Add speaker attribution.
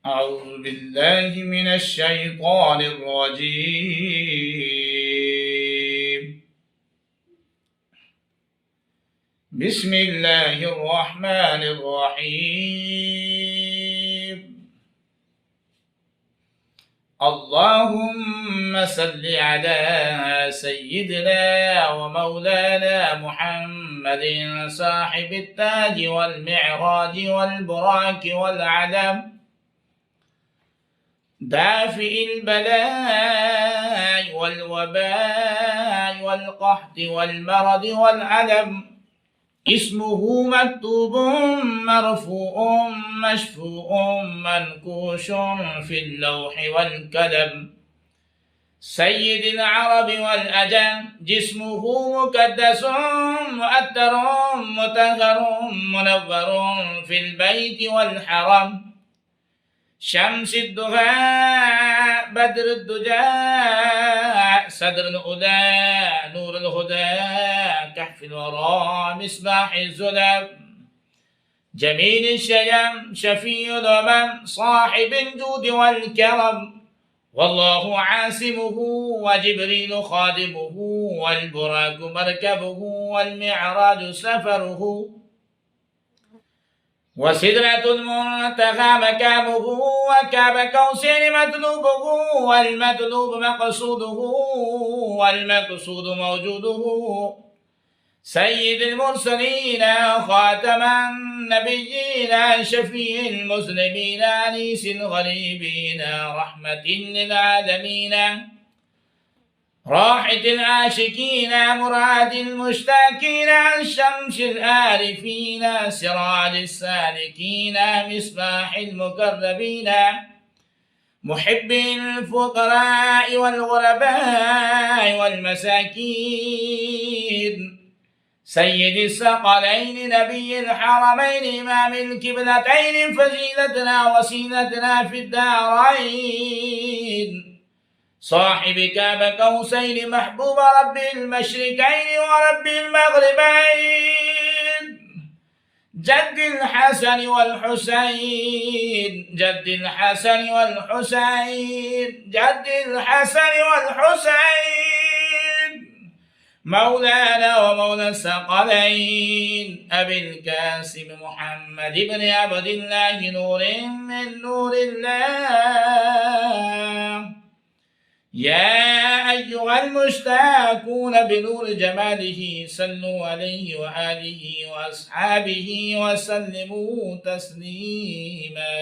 Speaker 1: أعوذ بالله من الشيطان الرجيم. بسم الله الرحمن الرحيم. اللهم صل على سيدنا ومولانا محمد صاحب التاج والمعراج والبراك والعلم، دافئ البلاء والوباء والقحط والمرض والعلم، اسمه مكتوب مرفوع مشفوع منكوش في اللوح والقلم، سيد العرب والأجم، جسمه مقدس مؤثر مطهر منور في البيت والحرم، شمس الدهاء بدر الدجاء صدر الهدى نور الهدى كهف الورى مصباح الظلم، جميل الشيم شفيع الأمم صاحب الجود والكرم، والله عاصمه وجبريل خادمه والبراق مركبه والمعراج سفره، وسدرة المنتهى مكانه وكاب قوسين مطلوبه، والمطلوب مقصوده والمقصود موجوده، سيد المرسلين خاتم النبيين شفيع المسلمين أنيس الغريبين رحمة للعالمين، راحة العاشقين مراد المشتاقين عن شمس العارفين سراج السالكين مصباح المقربين، محب الفقراء والغرباء والمساكين، سيد الثقلين نبي الحرمين إمام الكبلتين فزيلتنا وسيلتنا في الدارين، صاحب كاب قوسين محبوب رب المشركين ورب المغربين، جد الحسن والحسين جد الحسن والحسين جد الحسن والحسين، مولانا ومولى الثقلين أبي القاسم محمد بن عبد الله نور من نور الله، يا أيها المشتاقون بنور جماله صلوا عليه وآله وأصحابه وسلموا تسليما.